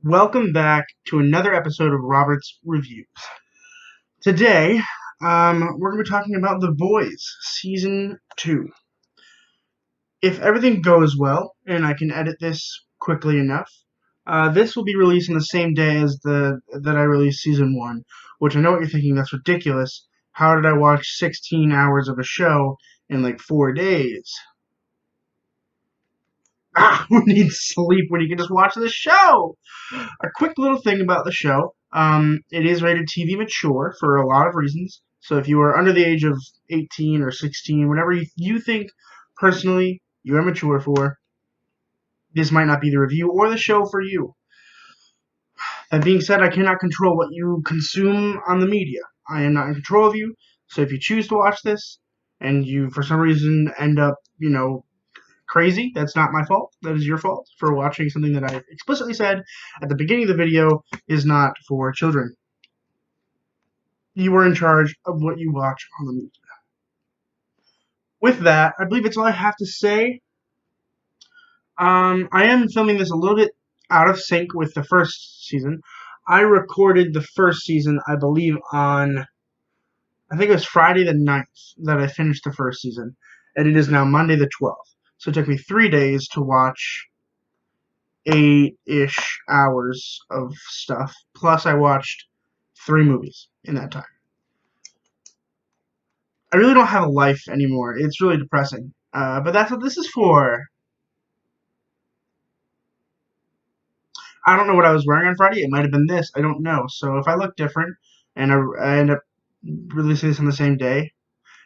Welcome back to another episode of Robert's Reviews. Today, we're going to be talking about The Boys, Season 2. If everything goes well, and I can edit this quickly enough, this will be released on the same day as that I released Season 1, which I know what you're thinking, that's ridiculous. How did I watch 16 hours of a show in like 4 days? Who needs sleep when you can just watch the show? A quick little thing about the show. It is rated TV mature for a lot of reasons. So if you are under the age of 18 or 16, whatever you think personally you are mature for, this might not be the review or the show for you. That being said, I cannot control what you consume on the media. I am not in control of you. So if you choose to watch this and you, for some reason, end up, crazy, that's not my fault. That is your fault for watching something that I explicitly said at the beginning of the video is not for children. You are in charge of what you watch on the media. With that, I believe it's all I have to say. I am filming this a little bit out of sync with the first season. I recorded the first season, I believe, I think it was Friday the 9th that I finished the first season, and it is now Monday the 12th. So it took me 3 days to watch 8-ish hours of stuff. Plus, I watched 3 movies in that time. I really don't have a life anymore. It's really depressing. But that's what this is for. I don't know what I was wearing on Friday. It might have been this. I don't know. So if I look different and I end up releasing this on the same day,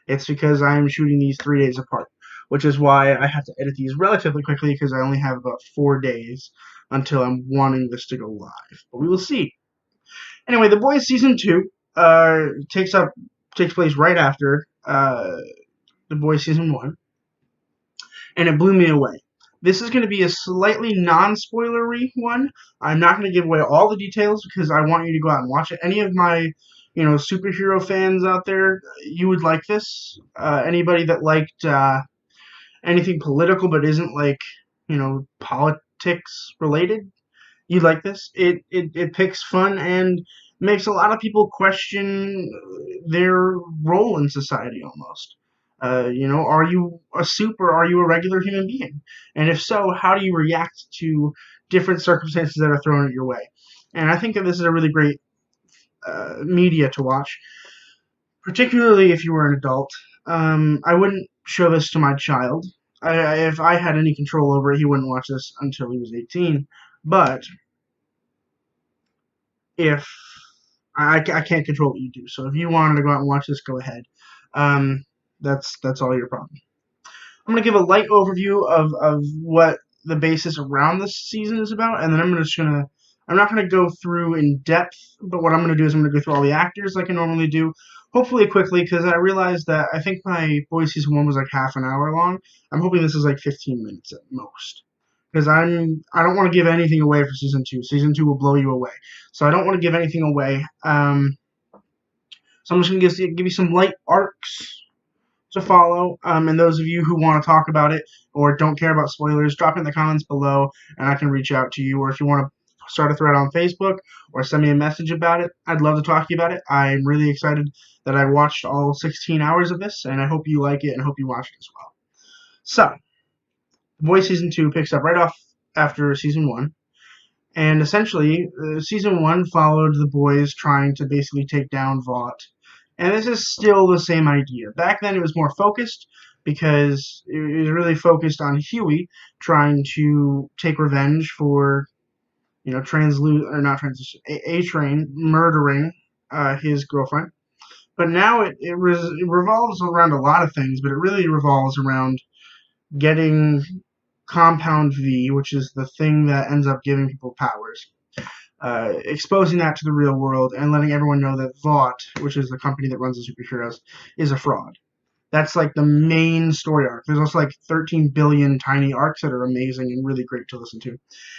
it's because I'm shooting these 3 days apart, which is why I have to edit these relatively quickly because I only have about 4 days until I'm wanting this to go live. But we will see. Anyway, The Boys Season 2 takes place right after The Boys Season 1, and it blew me away. This is going to be a slightly non-spoilery one. I'm not going to give away all the details because I want you to go out and watch it. Any of my, superhero fans out there, you would like this. Anybody that liked anything political but isn't like, politics related, you'd like this. It picks fun and makes a lot of people question their role in society almost. Are you a soup or are you a regular human being? And if so, how do you react to different circumstances that are thrown at your way? And I think that this is a really great media to watch, particularly if you were an adult. I wouldn't show this to my child. If I had any control over it, he wouldn't watch this until he was 18. But if I can't control what you do, so if you wanted to go out and watch this, go ahead. That's all your problem. I'm gonna give a light overview of what the basis around this season is about, and then I'm not gonna go through in depth, but what I'm gonna do is I'm gonna go through all the actors like I normally do, hopefully quickly, because I realized that I think my Boys Season 1 was like half an hour long. I'm hoping this is like 15 minutes at most. Because I don't want to give anything away for season 2. Season 2 will blow you away, so I don't want to give anything away. So I'm just gonna give you some light arcs to follow. And those of you who want to talk about it or don't care about spoilers, drop it in the comments below and I can reach out to you. Or if you want to start a thread on Facebook or send me a message about it, I'd love to talk to you about it. I'm really excited that I watched all 16 hours of this, and I hope you like it and I hope you watch it as well. So, The Boys Season 2 picks up right off after Season 1. And essentially, Season 1 followed the boys trying to basically take down Vought. And this is still the same idea. Back then it was more focused because it was really focused on Huey trying to take revenge for, A-Train murdering his girlfriend. But now it revolves around a lot of things, but it really revolves around getting Compound V, which is the thing that ends up giving people powers, exposing that to the real world and letting everyone know that Vought, which is the company that runs the superheroes, is a fraud. That's like the main story arc. There's also like 13 billion tiny arcs that are amazing and really great to listen to.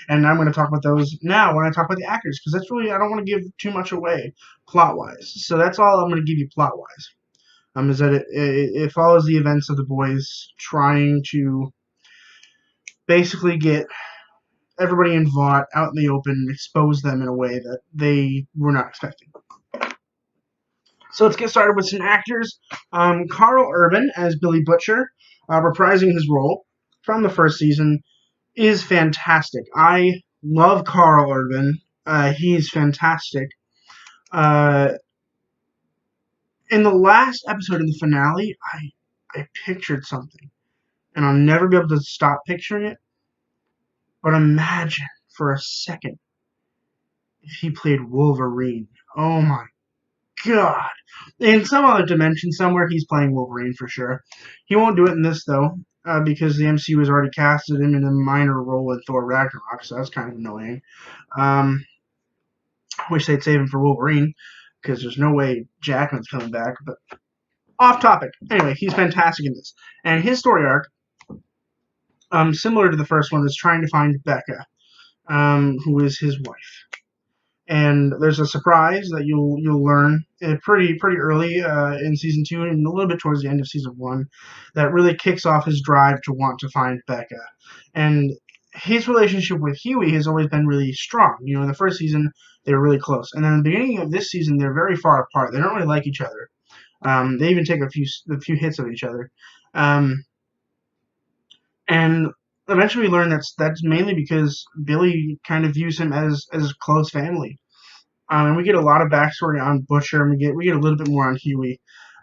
And I'm going to talk about those now when I talk about the actors, because that's really, I don't want to give too much away plot-wise. So that's all I'm going to give you plot-wise. Is that it follows the events of the boys trying to basically get everybody in Vought out in the open and expose them in a way that they were not expecting. So let's get started with some actors. Karl Urban as Billy Butcher, reprising his role from the first season, is fantastic. I love Karl Urban. He's fantastic. Uh, in the last episode of the finale, I pictured something, and I'll never be able to stop picturing it. But imagine for a second if he played Wolverine. Oh my God. In some other dimension somewhere, he's playing Wolverine for sure. He won't do it in this, though, because the MCU has already casted him in a minor role in Thor Ragnarok, so that's kind of annoying. I wish they'd save him for Wolverine, because there's no way Jackman's coming back, but off topic. Anyway, he's fantastic in this. And his story arc, similar to the first one, is trying to find Becca, who is his wife. And there's a surprise that you'll learn pretty early in season 2 and a little bit towards the end of season 1 that really kicks off his drive to want to find Becca. And his relationship with Hughie has always been really strong. You know, in the first season they were really close, and then in the beginning of this season they're very far apart. They don't really like each other. They even take a few hits of each other, and eventually we learn that's mainly because Billy kind of views him as close family. And we get a lot of backstory on Butcher, and we get a little bit more on Hughie.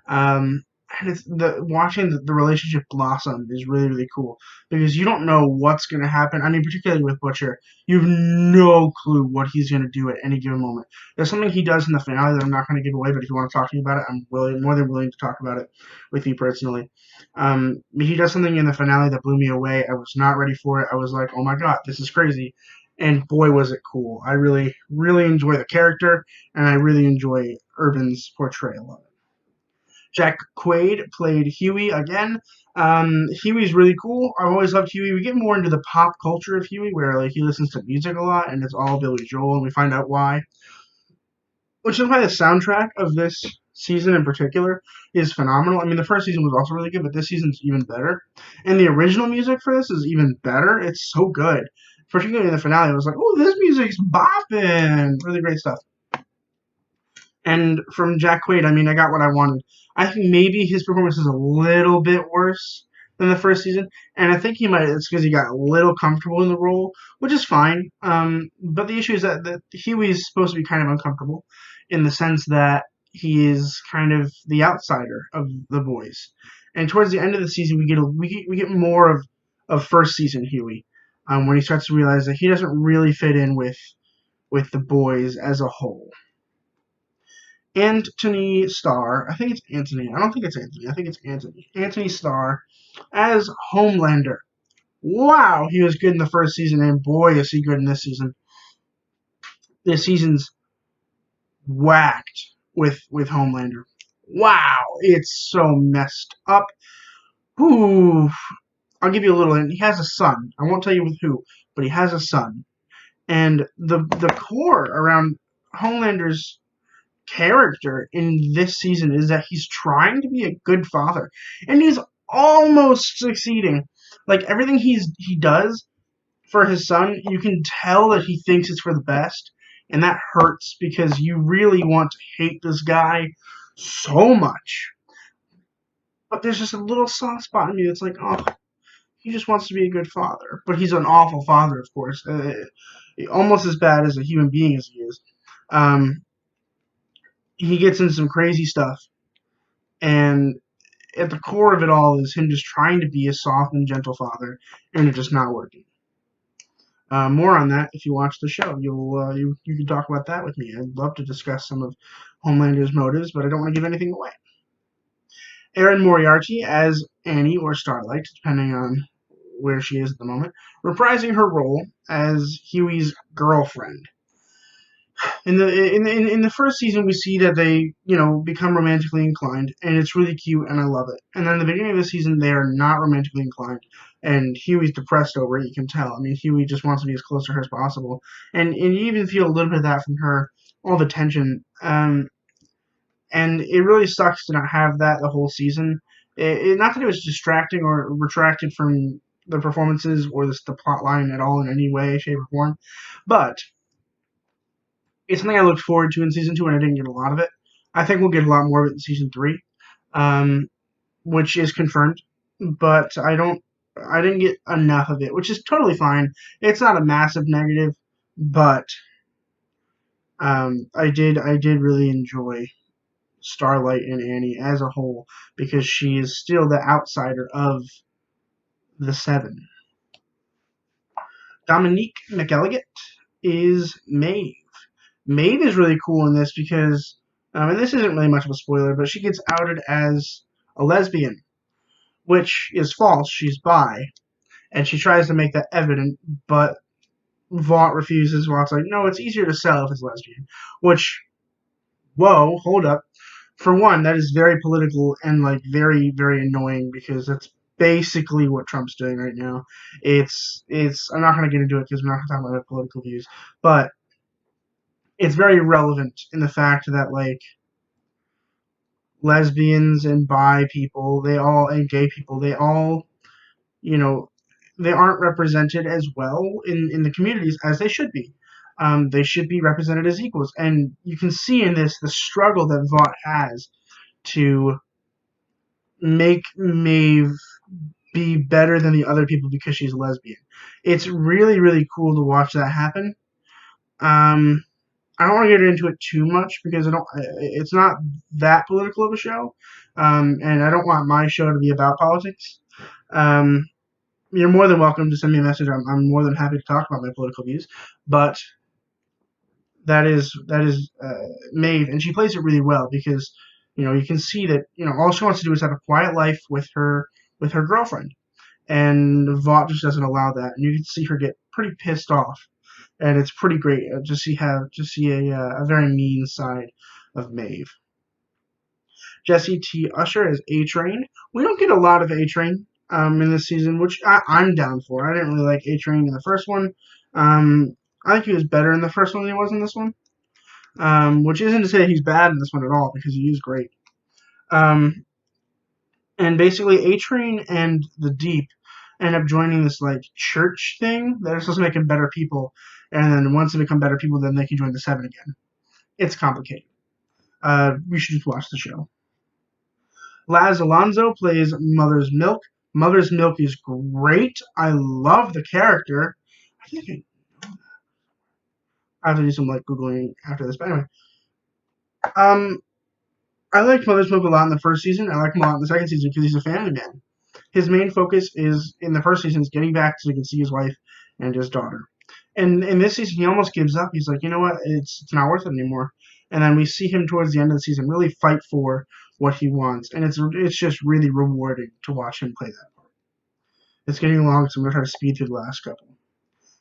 And it's watching the relationship blossom is really cool because you don't know what's going to happen. I mean, particularly with Butcher, you have no clue what he's going to do at any given moment. There's something he does in the finale that I'm not going to give away, but if you want to talk to me about it, I'm more than willing to talk about it with you personally. He does something in the finale that blew me away. I was not ready for it. I was like, oh my God, this is crazy. And boy, was it cool. I really enjoy the character, and I really enjoy Urban's portrayal of it. Jack Quaid played Hughie again. Hughie's really cool. I've always loved Hughie. We get more into the pop culture of Hughie, where like he listens to music a lot, and it's all Billy Joel, and we find out why. Which is why the soundtrack of this season in particular is phenomenal. I mean, the first season was also really good, but this season's even better. And the original music for this is even better. It's so good. Particularly in the finale, I was like, oh, this music's bopping. Really great stuff. And from Jack Quaid, I mean, I got what I wanted. I think maybe his performance is a little bit worse than the first season, and I think it's because he got a little comfortable in the role, which is fine. But the issue is that Huey's supposed to be kind of uncomfortable in the sense that he is kind of the outsider of the boys. And towards the end of the season, we get more of first season Huey, when he starts to realize that he doesn't really fit in with the boys as a whole. Anthony Starr, I think it's Anthony. I don't think it's Anthony. I think it's Anthony. Anthony Starr as Homelander. Wow, he was good in the first season, and boy, is he good in this season. This season's whacked with Homelander. Wow, it's so messed up. Ooh, I'll give you a little hint. He has a son. I won't tell you with who, but he has a son. And the core around Homelander's character in this season is that he's trying to be a good father, and he's almost succeeding. Like everything he does for his son, you can tell that he thinks it's for the best, and that hurts because you really want to hate this guy so much. But there's just a little soft spot in me that's like, oh, he just wants to be a good father. But he's an awful father, of course, almost as bad as a human being as he is. He gets into some crazy stuff, and at the core of it all is him just trying to be a soft and gentle father, and it just not working. More on that if you watch the show. You can talk about that with me. I'd love to discuss some of Homelander's motives, but I don't want to give anything away. Erin Moriarty as Annie or Starlight, depending on where she is at the moment, reprising her role as Huey's girlfriend. In the first season, we see that they, become romantically inclined, and it's really cute, and I love it. And then in the beginning of the season, they are not romantically inclined, and Huey's depressed over it. You can tell. I mean, Huey just wants to be as close to her as possible, and you even feel a little bit of that from her, all the tension. And it really sucks to not have that the whole season. Not that it was distracting or retracted from the performances or the plot line at all in any way, shape, or form. But it's something I looked forward to in season 2, and I didn't get a lot of it. I think we'll get a lot more of it in season 3, which is confirmed. But I didn't get enough of it, which is totally fine. It's not a massive negative, but I did really enjoy Starlight and Annie as a whole because she is still the outsider of the seven. Dominique McElligott is Maeve. Maeve is really cool in this because, and this isn't really much of a spoiler, but she gets outed as a lesbian, which is false. She's bi, and she tries to make that evident, but Vought refuses. Vaught's like, no, it's easier to sell if it's lesbian. Which, whoa, hold up. For one, that is very political and like very, very annoying because that's basically what Trump's doing right now. It's. I'm not going to get into it because we're not going to talk about my political views, but it's very relevant in the fact that like lesbians and bi people, they all and gay people, they all, you know, they aren't represented as well in the communities as they should be. They should be represented as equals, and you can see in this the struggle that Vought has to make Maeve be better than the other people because she's a lesbian. It's really, really cool to watch that happen. Um, I don't want to get into it too much because I don't. It's not that political of a show, and I don't want my show to be about politics. Um, you're more than welcome to send me a message. I'm more than happy to talk about my political views, but that is Maeve, and she plays it really well because you can see that all she wants to do is have a quiet life with her girlfriend, and Vought just doesn't allow that, and you can see her get pretty pissed off, and it's pretty great to see a very mean side of Maeve. Jesse T. Usher as A Train. We don't get a lot of A Train in this season, which I'm down for. I didn't really like A Train in the first one. I think he was better in the first one than he was in this one. Which isn't to say he's bad in this one at all because he is great. Um, and basically, A Train and the Deep end up joining this like church thing that is supposed to make them better people. And then once they become better people, then they can join the Seven again. It's complicated. We should just watch the show. Laz Alonso plays Mother's Milk. Mother's Milk is great. I love the character. I think I have to do some like googling after this, but anyway. Um, I liked Mother's Milk a lot in the first season. I like him a lot in the second season because he's a family man. His main focus is in the first season is getting back so he can see his wife and his daughter. And in this season, he almost gives up. He's like, you know what? It's not worth it anymore. And then we see him towards the end of the season really fight for what he wants, and it's just really rewarding to watch him play that part. It's getting long, so I'm gonna try to speed through the last couple.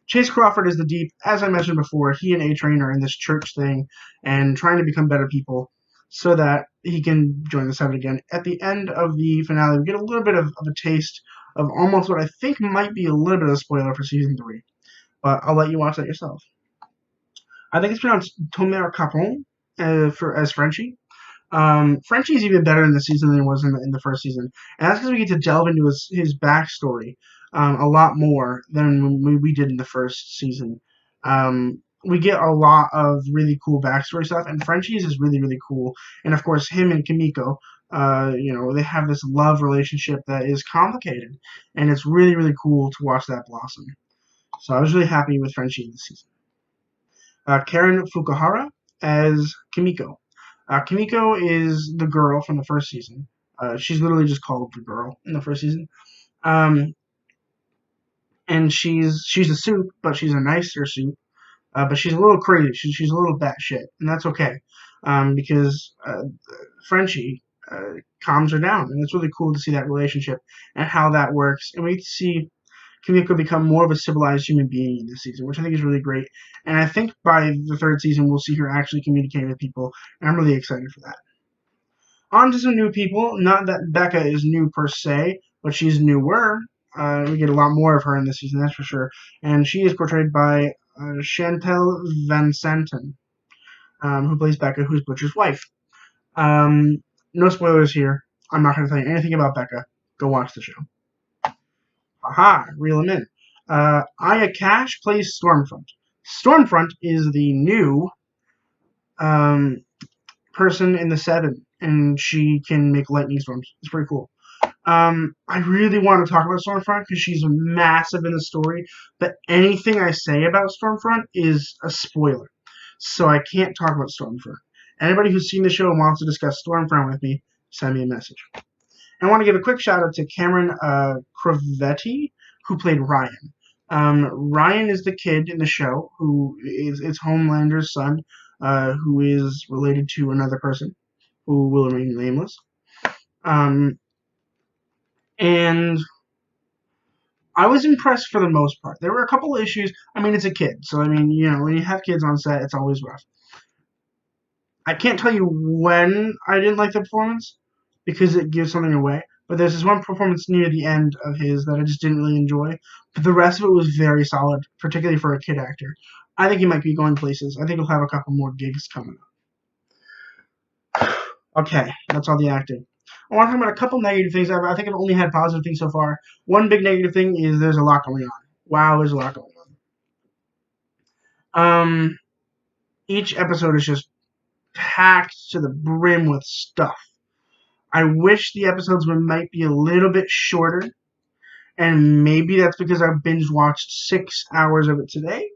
Chase Crawford is the Deep. As I mentioned before, he and A Train are in this church thing and trying to become better people so that he can join the Seven again. At the end of the finale, we get a little bit of a taste of almost what I think might be a little bit of a spoiler for season 3. But I'll let you watch that yourself. I think it's pronounced Tomer Capon as Frenchie. Frenchie's even better in the season than he was in the first season, and that's because we get to delve into his backstory a lot more than we did in the first season. We get a lot of really cool backstory stuff, and Frenchie's is really, really cool. And of course, him and Kimiko, they have this love relationship that is complicated, and it's really, really cool to watch that blossom. So I was really happy with Frenchie this season. Karen Fukuhara as Kimiko. Kimiko is the girl from the first season. She's literally just called the girl in the first season. Um, and she's a soup, but she's a nicer soup. But she's a little crazy. She's a little batshit, and that's okay. Because Frenchie calms her down, and it's really cool to see that relationship and how that works. And we get to see Kimiko become more of a civilized human being in this season, which I think is really great. And I think by the third season, we'll see her actually communicating with people, and I'm really excited for that. On to some new people. Not that Becca is new per se, but she's newer. We get a lot more of her in this season, that's for sure. And she is portrayed by Chantal Van Santen, who plays Becca, who's Butcher's wife. No spoilers here. I'm not going to tell you anything about Becca. Go watch the show. Aha, reel him in. Aya Cash plays Stormfront. Stormfront is the new um, person in the Seven, and she can make lightning storms. It's pretty cool. I really want to talk about Stormfront because she's massive in the story, but anything I say about Stormfront is a spoiler, so I can't talk about Stormfront. Anybody who's seen the show and wants to discuss Stormfront with me, send me a message. I want to give a quick shout out to Cameron Crovetti, who played Ryan. Ryan is the kid in the show who is Homelander's son, who is related to another person who will remain nameless. Um, and I was impressed for the most part. There were a couple of issues. I mean, it's a kid, so I mean, when you have kids on set, it's always rough. I can't tell you when I didn't like the performance because it gives something away. But there's this one performance near the end of his that I just didn't really enjoy. But the rest of it was very solid, particularly for a kid actor. I think he might be going places. I think he'll have a couple more gigs coming up. Okay, that's all the acting. I want to talk about a couple negative things. I think I've only had positive things so far. One big negative thing is there's a lot going on. Wow, there's a lot going on. Each episode is just packed to the brim with stuff. I wish the episodes might be a little bit shorter, and maybe that's because I binge watched 6 hours of it today.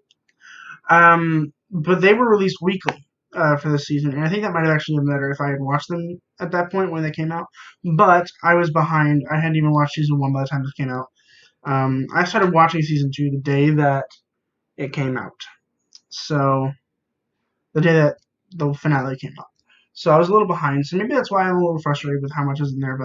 But they were released weekly for this season, and I think that might have actually been better if I had watched them at that point when they came out. But I was behind. I hadn't even watched season 1 by the time this came out. I started watching season 2 the day that it came out. So, the day that the finale came out. So I was a little behind. So maybe that's why I'm a little frustrated with how much is in there.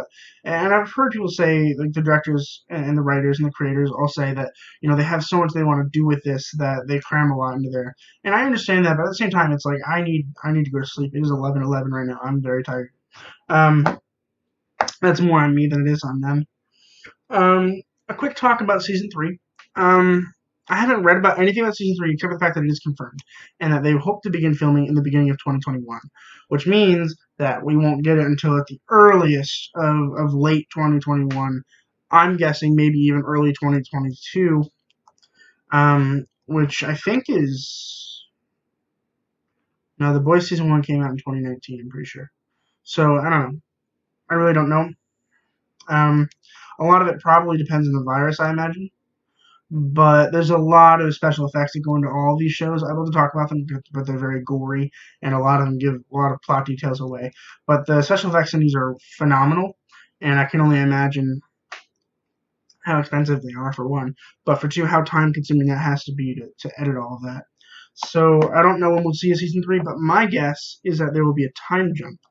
And I've heard people say, like the directors and the writers and the creators all say that they have so much they want to do with this that they cram a lot into there. And I understand that, but at the same time, it's like I need to go to sleep. It is 11:11 right now. I'm very tired. That's more on me than it is on them. A quick talk about season 3. I haven't read about anything about season 3 except for the fact that it is confirmed and that they hope to begin filming in the beginning of 2021, which means that we won't get it until at the earliest of late 2021. I'm guessing maybe even early 2022, which I think is... No, The Boys season 1 came out in 2019, I'm pretty sure. So, I don't know. I really don't know. A lot of it probably depends on the virus, I imagine. But there's a lot of special effects that go into all these shows. I love to talk about them, but they're very gory, and a lot of them give a lot of plot details away. But the special effects in these are phenomenal, and I can only imagine how expensive they are, for one. But for two, how time-consuming that has to be to edit all of that. So I don't know when we'll see a season 3, but my guess is that there will be a time jump.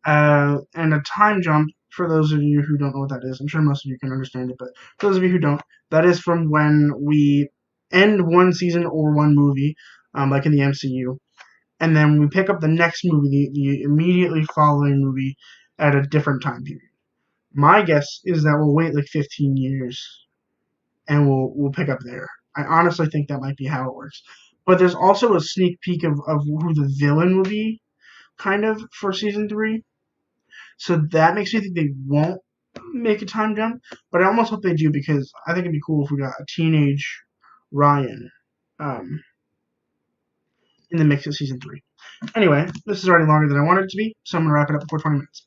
And a time jump, for those of you who don't know what that is, I'm sure most of you can understand it, but for those of you who don't, that is from when we end one season or one movie, like in the MCU, and then we pick up the next movie, the immediately following movie, at a different time period. My guess is that we'll wait like 15 years, and we'll pick up there. I honestly think that might be how it works. But there's also a sneak peek of who the villain will be, kind of, for season 3. So that makes me think they won't make a time jump, but I almost hope they do because I think it'd be cool if we got a teenage Ryan in the mix of season 3. Anyway, this is already longer than I wanted it to be, so I'm going to wrap it up before 20 minutes.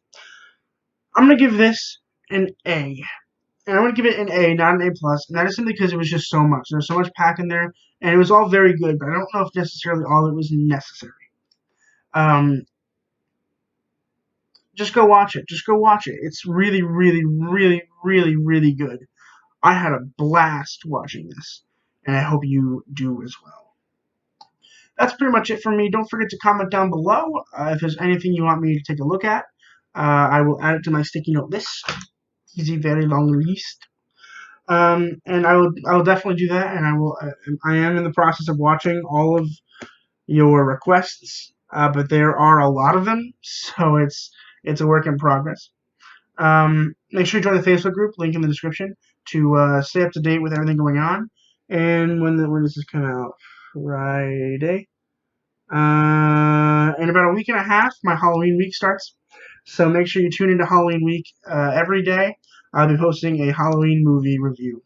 I'm going to give this an A. And I'm going to give it an A, not an A+, and that is simply because it was just so much. There's so much packed in there, and it was all very good, but I don't know if necessarily all it was necessary. Just go watch it. Just go watch it. It's really, really, really, really, really good. I had a blast watching this, and I hope you do as well. That's pretty much it for me. Don't forget to comment down below if there's anything you want me to take a look at. I will add it to my sticky note list. Easy, very long list. And I will definitely do that, and I am in the process of watching all of your requests, but there are a lot of them, so it's a work in progress. Make sure you join the Facebook group, link in the description, to stay up to date with everything going on. And when does this come out? Friday. In about a week and a half, my Halloween week starts. So make sure you tune into Halloween week every day. I'll be posting a Halloween movie review.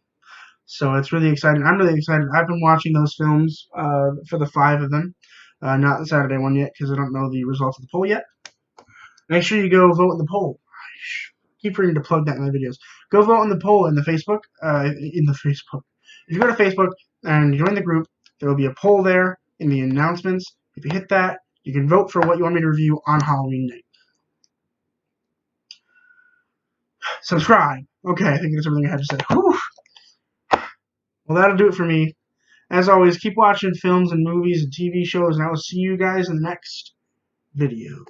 So it's really exciting. I'm really excited. I've been watching those films for the 5 of them. Not the Saturday one yet because I don't know the results of the poll yet. Make sure you go vote in the poll. Keep forgetting to plug that in my videos. Go vote in the poll in the Facebook. If you go to Facebook and join the group, there will be a poll there in the announcements. If you hit that, you can vote for what you want me to review on Halloween night. Subscribe. Okay, I think that's everything I had to say. Whew. Well, that'll do it for me. As always, keep watching films and movies and TV shows, and I will see you guys in the next video.